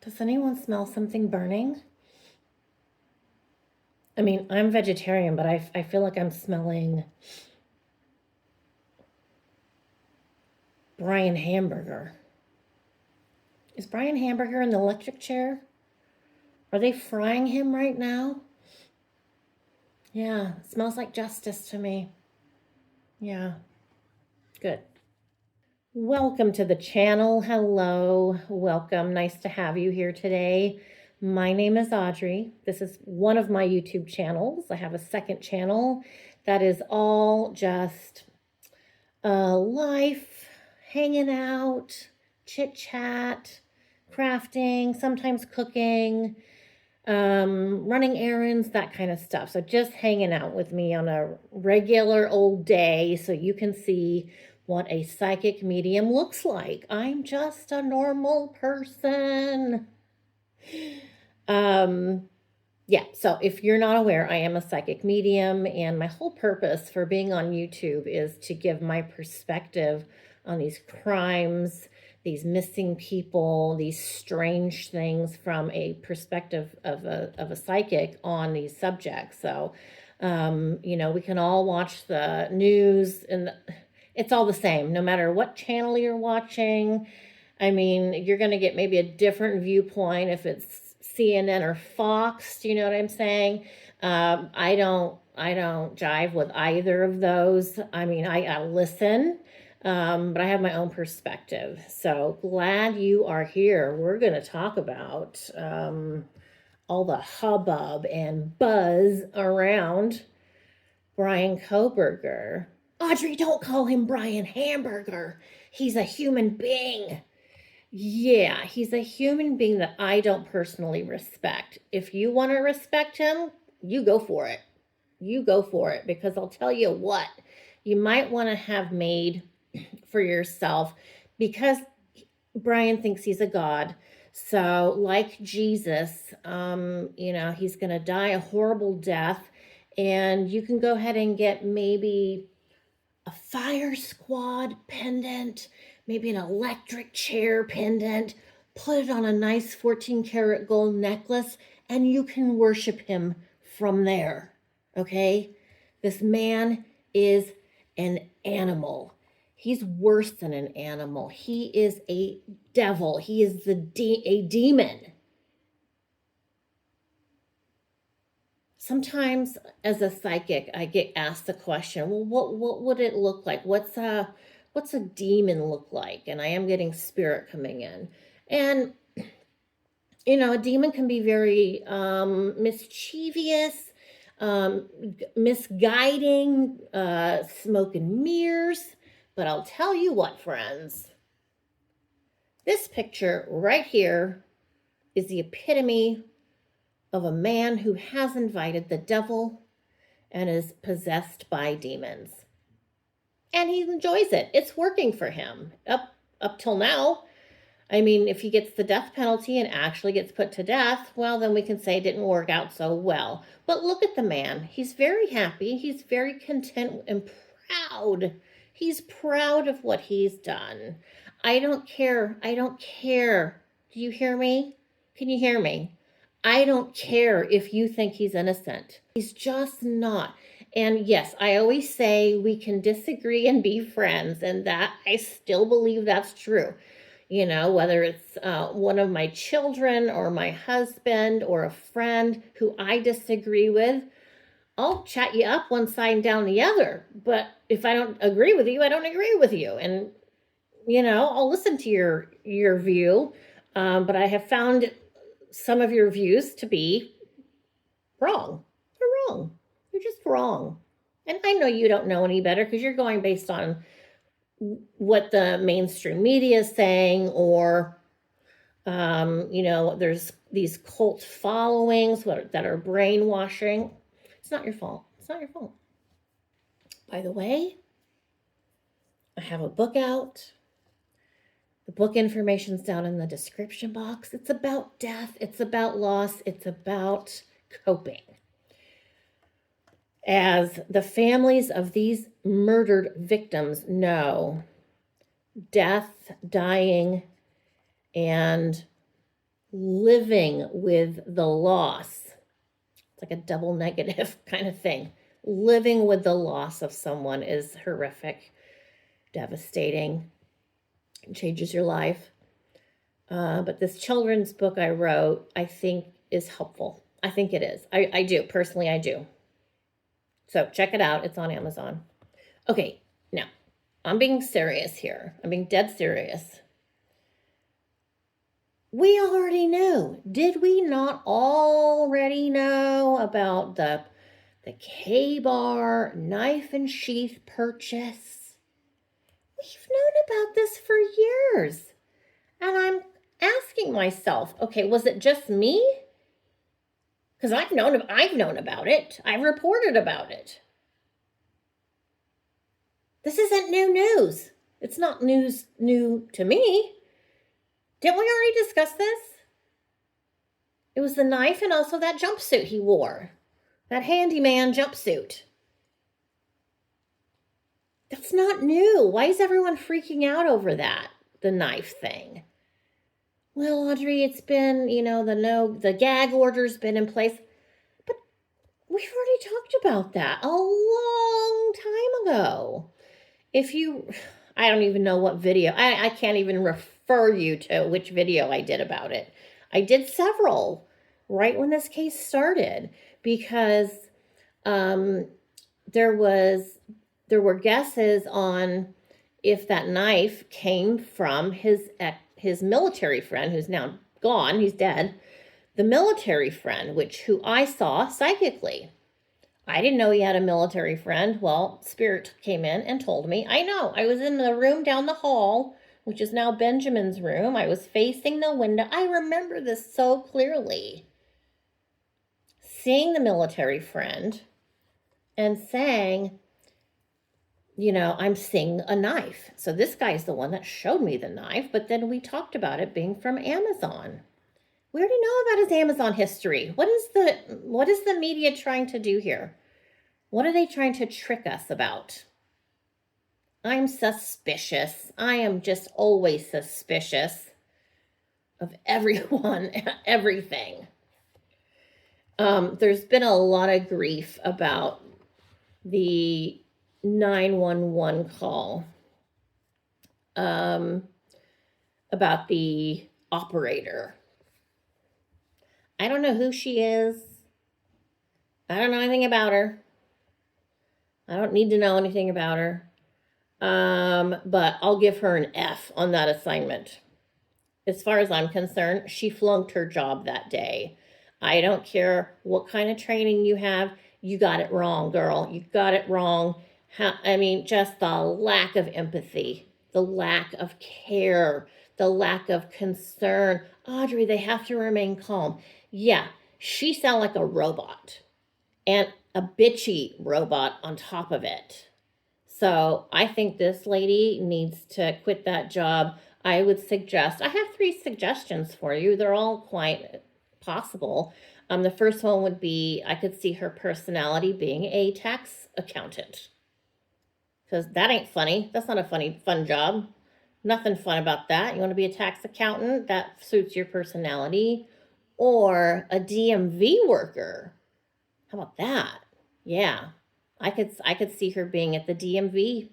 Does anyone smell something burning? I mean, I'm vegetarian, but I feel like I'm smelling Brian Hamburger. Is Brian Hamburger in the electric chair? Are they frying him right now? Yeah, it smells like justice to me. Yeah, good. Welcome to the channel. Hello, welcome. Nice to have you here today. My name is Audrey. This is one of my YouTube channels. I have a second channel that is all just life, hanging out, chit chat, crafting, sometimes cooking, running errands, that kind of stuff. So just hanging out with me on a regular old day so you can see what a psychic medium looks like. I'm just a normal person. Yeah, so if you're not aware, I am a psychic medium, and my whole purpose for being on YouTube is to give my perspective on these crimes, these missing people, these strange things from a perspective of a psychic on these subjects. So, we can all watch the news, and it's all the same, no matter what channel you're watching. I mean, you're going to get maybe a different viewpoint if it's CNN or Fox. Do you know what I'm saying? I don't jive with either of those. I mean, I listen, but I have my own perspective. So glad you are here. We're going to talk about all the hubbub and buzz around Brian Kohberger. Audrey, don't call him Brian Hamburger. He's a human being. Yeah, he's a human being that I don't personally respect. If you want to respect him, you go for it. You go for it, because I'll tell you what, you might want to have made for yourself, because Brian thinks he's a god. So like Jesus, he's going to die a horrible death, and you can go ahead and get maybe a fire squad pendant, maybe an electric chair pendant, put it on a nice 14-karat gold necklace, and you can worship him from there. Okay? This man is an animal. He's worse than an animal. He is a devil. He is a demon. Sometimes as a psychic, I get asked the question, well, what would it look like? What's a demon look like? And I am getting spirit coming in. And, a demon can be very mischievous, misguiding, smoke and mirrors. But I'll tell you what, friends, this picture right here is the epitome of a man who has invited the devil and is possessed by demons. And he enjoys it. It's working for him up till now. I mean, if he gets the death penalty and actually gets put to death, well, then we can say it didn't work out so well. But look at the man. He's very happy. He's very content and proud. He's proud of what he's done. I don't care. I don't care. Do you hear me? Can you hear me? I don't care if you think he's innocent. He's just not. And yes, I always say we can disagree and be friends, and that I still believe that's true. Whether it's one of my children or my husband or a friend who I disagree with, I'll chat you up one side and down the other. But if I don't agree with you, I don't agree with you. And, I'll listen to your view. But I have found some of your views to be wrong. They're wrong. You're just wrong. And I know you don't know any better because you're going based on what the mainstream media is saying, or, there's these cult followings that are brainwashing. It's not your fault. It's not your fault. By the way, I have a book out. The book information's down in the description box. It's about death. It's about loss. It's about coping. As the families of these murdered victims know, death, dying, and living with the loss. It's like a double negative kind of thing. Living with the loss of someone is horrific, devastating, it changes your life. But this children's book I wrote, I think is helpful. I think it is. I do. Personally, I do. So check it out. It's on Amazon. Okay, now I'm being serious here. I'm being dead serious. We already knew. Did we not already know about the K-Bar knife and sheath purchase? We've known about this for years. And I'm asking myself, okay, was it just me? Because I've known about it. I've reported about it. This isn't new news. It's not new to me. Didn't we already discuss this? It was the knife and also that jumpsuit he wore. That handyman jumpsuit. That's not new. Why is everyone freaking out over that? The knife thing. Well, Audrey, it's been, the gag order's been in place. But we've already talked about that a long time ago. I don't even know what video, I can't even refer you to which video I did about it. I did several right when this case started because there were guesses on if that knife came from his military friend who's now gone, he's dead, the military friend, who I saw psychically. I didn't know he had a military friend. Well, Spirit came in and told me. I know. I was in the room down the hall, which is now Benjamin's room. I was facing the window. I remember this so clearly. Seeing the military friend and saying, I'm seeing a knife. So this guy's the one that showed me the knife, but then we talked about it being from Amazon. We already know about his Amazon history. What is the media trying to do here? What are they trying to trick us about? I'm suspicious. I am just always suspicious of everyone, everything. There's been a lot of grief about the 911 call, about the operator. I don't know who she is. I don't know anything about her. I don't need to know anything about her. But I'll give her an F on that assignment. As far as I'm concerned, she flunked her job that day. I don't care what kind of training you have. You got it wrong, girl. You got it wrong. Just the lack of empathy, the lack of care, the lack of concern. Audrey, they have to remain calm. Yeah, she sounded like a robot and a bitchy robot on top of it. So I think this lady needs to quit that job. I would suggest, I have 3 suggestions for you. They're all quite possible. The first one would be, I could see her personality being a tax accountant. Because that ain't funny. That's not a fun job. Nothing fun about that. You want to be a tax accountant? That suits your personality. Or a DMV worker. How about that? Yeah. I could see her being at the DMV.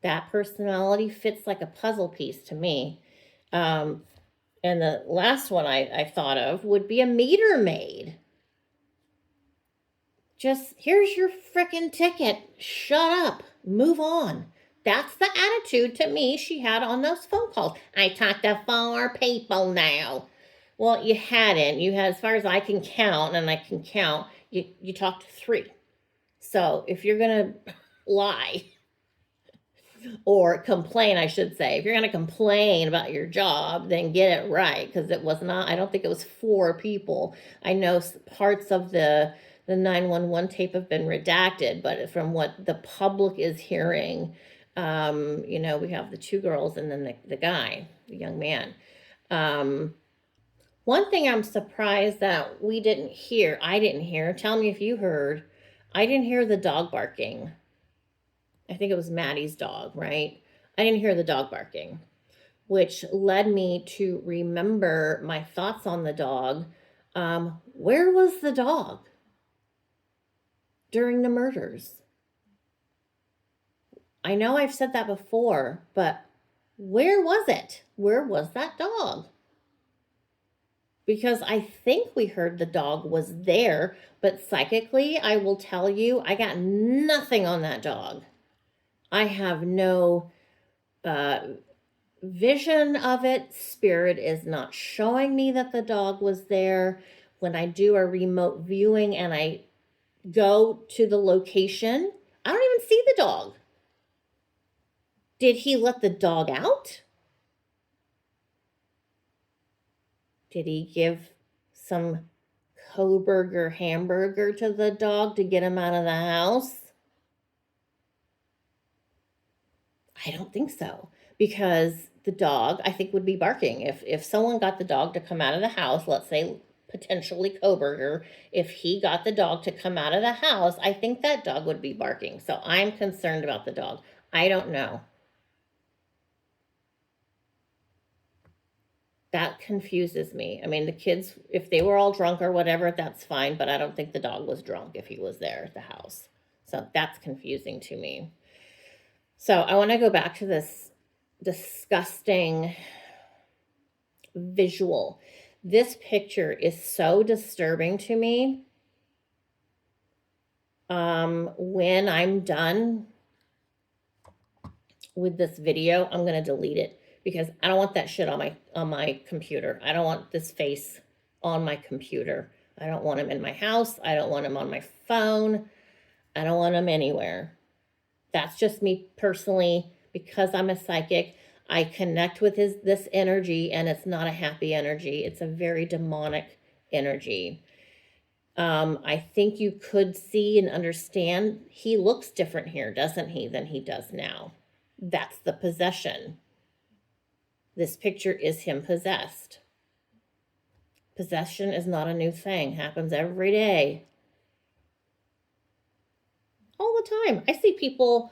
That personality fits like a puzzle piece to me. And the last one I thought of would be a meter maid. Just, here's your frickin' ticket. Shut up. Move on. That's the attitude to me she had on those phone calls. I talked to 4 people now. Well, you hadn't. You had, as far as I can count, and I can count, you talked to 3. So if you're going to lie or complain, I should say, if you're going to complain about your job, then get it right. Because it was not, I don't think it was 4 people. I know parts of the 911 tape have been redacted, but from what the public is hearing, we have the 2 girls and then the guy, the young man. One thing I'm surprised that I didn't hear, tell me if you heard, I didn't hear the dog barking. I think it was Maddie's dog, right? I didn't hear the dog barking. which led me to remember my thoughts on the dog. Where was the dog during the murders? I know I've said that before, but where was it? Where was that dog? Because I think we heard the dog was there, but psychically, I will tell you, I got nothing on that dog. I have no vision of it. Spirit is not showing me that the dog was there. When I do a remote viewing and I go to the location, I don't even see the dog. Did he let the dog out? Did he give some Kohberger hamburger to the dog to get him out of the house? I don't think so, because the dog, I think, would be barking. If someone got the dog to come out of the house, let's say potentially Kohberger, if he got the dog to come out of the house, I think that dog would be barking. So I'm concerned about the dog. I don't know. That confuses me. I mean, the kids, if they were all drunk or whatever, that's fine, but I don't think the dog was drunk if he was there at the house. So that's confusing to me. So I want to go back to this disgusting visual. This picture is so disturbing to me. When I'm done with this video, I'm going to delete it, because I don't want that shit on my computer. I don't want this face on my computer. I don't want him in my house. I don't want him on my phone. I don't want him anywhere. That's just me personally, because I'm a psychic. I connect with this energy, and it's not a happy energy. It's a very demonic energy. I think you could see and understand he looks different here, doesn't he, than he does now. That's the possession. This picture is him possessed. Possession is not a new thing. Happens every day. All the time. I see people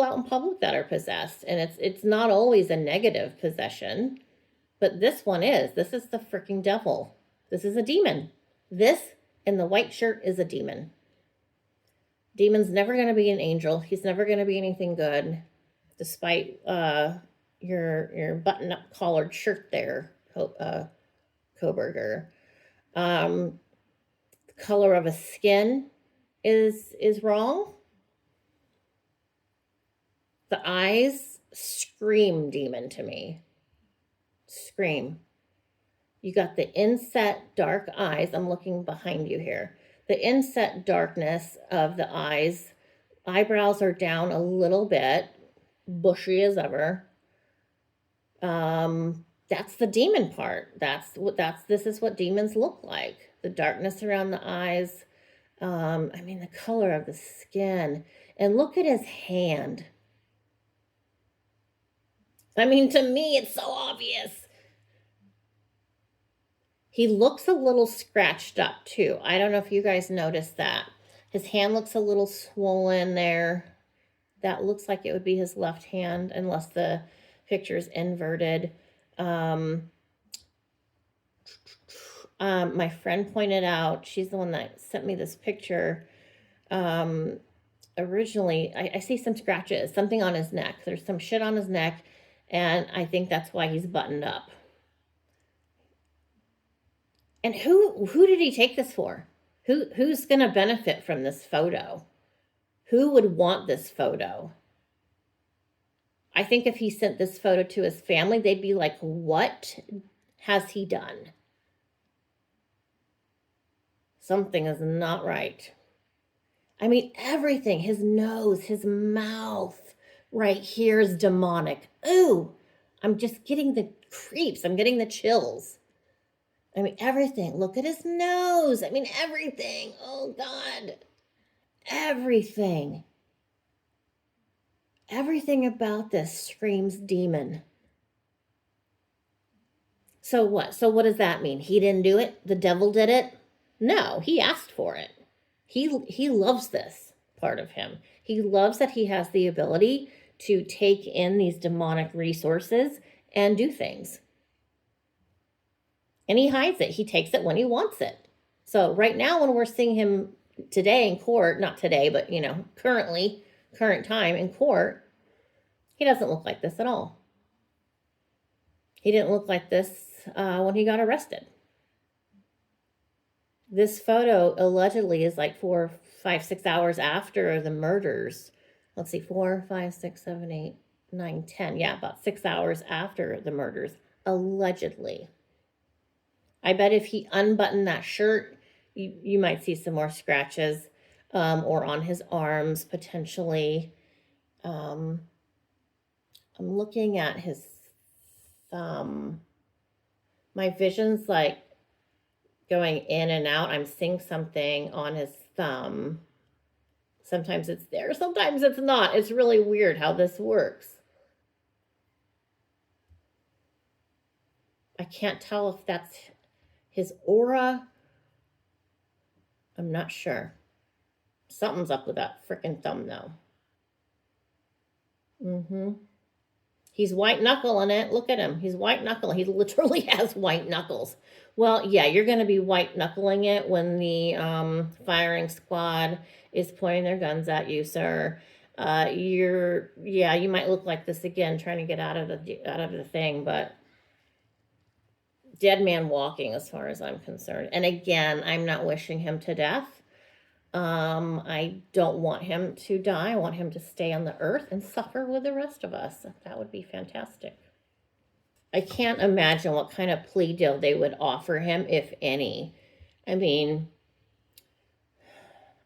out in public that are possessed, and it's not always a negative possession, but this one is. This is the freaking devil. This is a demon. This in the white shirt is a demon. Demon's never going to be an angel. He's never going to be anything good, despite your button-up collared shirt there, Kohberger. The color of his skin is wrong. The eyes scream demon to me. Scream. You got the inset dark eyes. I'm looking behind you here. The inset darkness of the eyes. Eyebrows are down a little bit, bushy as ever. That's the demon part. This is what demons look like. The darkness around the eyes. I mean, the color of the skin. And look at his hand. I mean, to me, it's so obvious. He looks a little scratched up, too. I don't know if you guys noticed that. His hand looks a little swollen there. That looks like it would be his left hand, unless the picture's inverted. My friend pointed out, she's the one that sent me this picture. Originally, I see some scratches, something on his neck. There's some shit on his neck, and I think that's why he's buttoned up. And who did he take this for? Who's going to benefit from this photo? Who would want this photo? I think if he sent this photo to his family, they'd be like, what has he done? Something is not right. I mean, everything, his nose, his mouth, right here is demonic. Ooh, I'm just getting the creeps. I'm getting the chills. I mean, everything. Look at his nose. I mean, everything. Oh, God. Everything. Everything about this screams demon. So what? So what does that mean? He didn't do it? The devil did it? No, he asked for it. He loves this part of him. He loves that he has the ability to take in these demonic resources and do things. And he hides it. He takes it when he wants it. So right now, when we're seeing him today in court, not today, but current time in court, he doesn't look like this at all. He didn't look like this when he got arrested. This photo allegedly is like 4, 5, 6 hours after the murders. Let's see, 4, 5, 6, 7, 8, 9, 10. Yeah, about 6 hours after the murders, allegedly. I bet if he unbuttoned that shirt, you might see some more scratches, or on his arms potentially. I'm looking at his thumb. My vision's like going in and out. I'm seeing something on his thumb. Sometimes it's there, sometimes it's not. It's really weird how this works. I can't tell if that's his aura. I'm not sure. Something's up with that freaking thumb though. He's white knuckling it. Look at him. He's white knuckling. He literally has white knuckles. Well, yeah, you're going to be white knuckling it when the firing squad is pointing their guns at you, sir. You might look like this again, trying to get out of the thing, but dead man walking, as far as I'm concerned. And again, I'm not wishing him to death. I don't want him to die. I want him to stay on the earth and suffer with the rest of us. That would be fantastic. I can't imagine what kind of plea deal they would offer him, if any. I mean,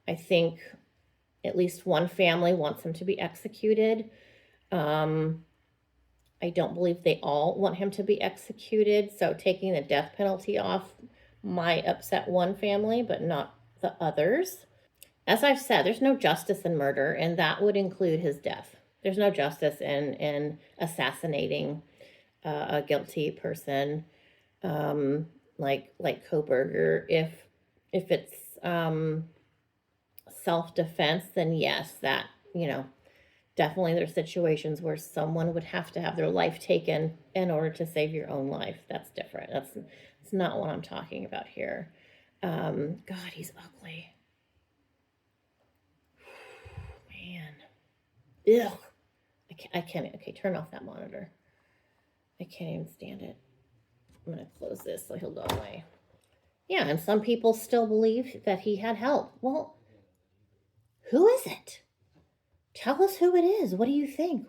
I think at least one family wants him to be executed. I don't believe they all want him to be executed. So taking the death penalty off might upset one family, but not the others. As I've said, there's no justice in murder, and that would include his death. There's no justice in assassinating a guilty person, like Kohberger. If it's self-defense, then yes, that definitely there's situations where someone would have to have their life taken in order to save your own life. That's different. That's not what I'm talking about here. God, he's ugly. Man. Ugh. I can't. Okay, turn off that monitor. I can't even stand it. I'm going to close this so he'll go away. Yeah, and some people still believe that he had help. Well, who is it? Tell us who it is. What do you think?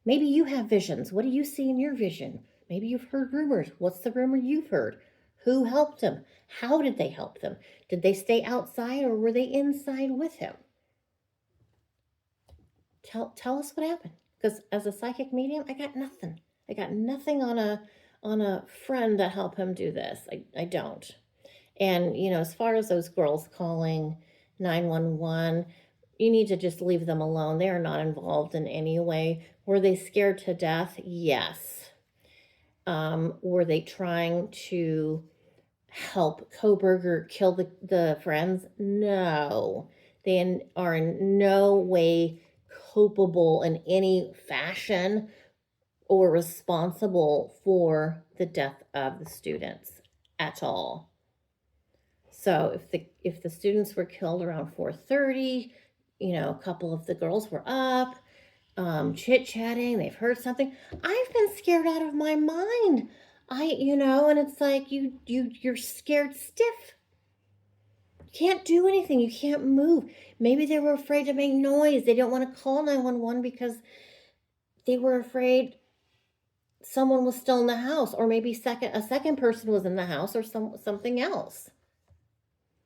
Maybe you have visions. What do you see in your vision? Maybe you've heard rumors. What's the rumor you've heard? Who helped him? How did they help them? Did they stay outside or were they inside with him? Tell us what happened. Because as a psychic medium, I got nothing. I got nothing on a friend to help him do this. I don't. And, as far as those girls calling 911, you need to just leave them alone. They are not involved in any way. Were they scared to death? Yes. Were they trying to help Kohberger kill the friends? No. They are in no way culpable in any fashion or responsible for the death of the students at all. So if the students were killed around 4:30, a couple of the girls were up, chit-chatting, they've heard something. I've been scared out of my mind. And it's like you're scared stiff. You can't do anything. You can't move. Maybe they were afraid to make noise. They didn't want to call 911 because they were afraid someone was still in the house, or maybe a second person was in the house, or something else.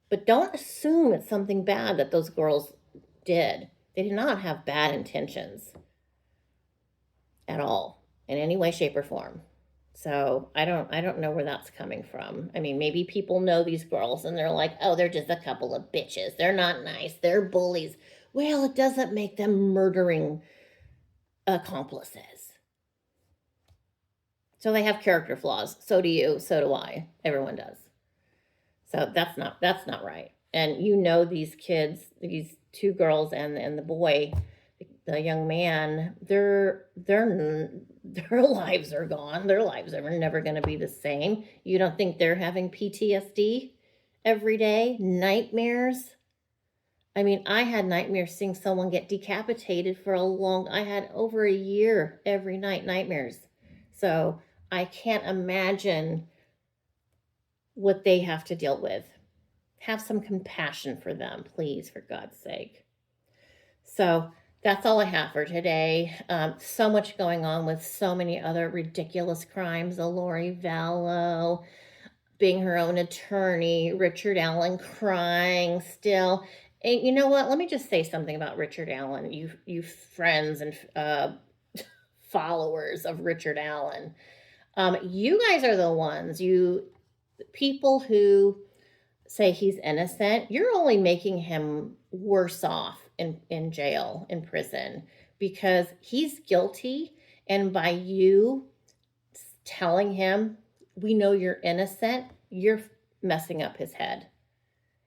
But don't assume it's something bad that those girls did. They did not have bad intentions at all, in any way, shape, or form. So I don't know where that's coming from. I mean, maybe people know these girls and they're like, oh, they're just a couple of bitches. They're not nice. They're bullies. Well, it doesn't make them murdering accomplices. So they have character flaws. So do you. So do I. Everyone does. So that's not right. And these kids, these two girls and the boy, the young man, their lives are gone. Their lives are never going to be the same. You don't think they're having PTSD every day? Nightmares? I mean, I had nightmares seeing someone get decapitated for I had over a year every night nightmares. So I can't imagine what they have to deal with. Have some compassion for them, please, for God's sake. So that's all I have for today. So much going on with so many other ridiculous crimes. Lori Vallow being her own attorney, Richard Allen crying still. And you know what? Let me just say something about Richard Allen. You friends and followers of Richard Allen. You guys are the ones, people who say he's innocent. You're only making him worse off in jail, in prison, because he's guilty. And by you telling him, we know you're innocent, you're messing up his head.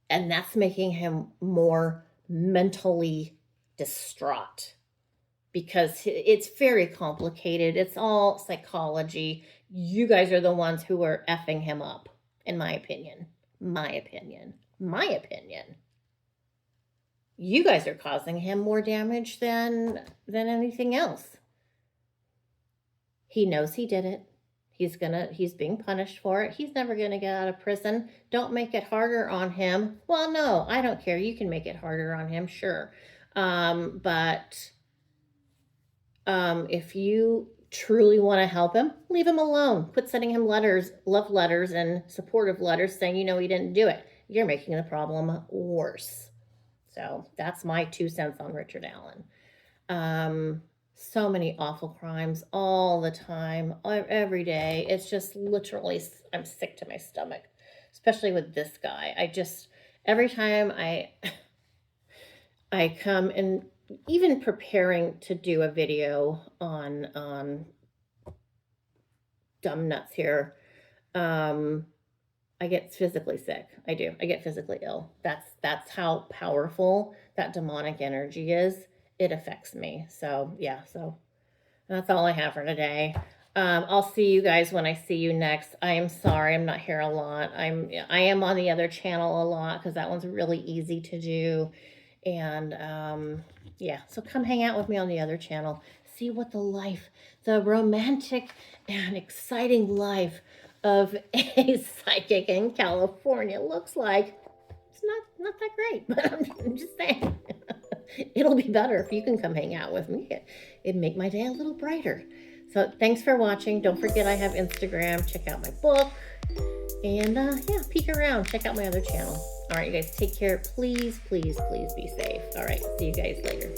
And that's making him more mentally distraught, because it's very complicated. It's all psychology. You guys are the ones who are effing him up, in my opinion. My opinion. You guys are causing him more damage than anything else. He knows he did it. He's being punished for it. He's never gonna get out of prison. Don't make it harder on him. Well, no, I don't care. You can make it harder on him, sure. But if you truly want to help him, leave him alone. Quit sending him love letters and supportive letters saying, he didn't do it. You're making the problem worse. So that's my 2 cents on Richard Allen. So many awful crimes all the time, every day. It's just literally, I'm sick to my stomach, especially with this guy. Every time I come, and even preparing to do a video on dumb nuts here, I get physically sick. I do. I get physically ill. That's how powerful that demonic energy is. It affects me. So yeah, so that's all I have for today. I'll see you guys when I see you next. I am sorry I'm not here a lot. I am on the other channel a lot because that one's really easy to do. And yeah, so come hang out with me on the other channel. See what the romantic and exciting life of a psychic in California looks like. It's not that great, but I'm just saying. It'll be better if you can come hang out with me. It'd make my day a little brighter. So thanks for watching. Don't forget I have Instagram. Check out my book. And yeah, peek around. Check out my other channel. All right, you guys, take care. Please, please, please be safe. All right, see you guys later.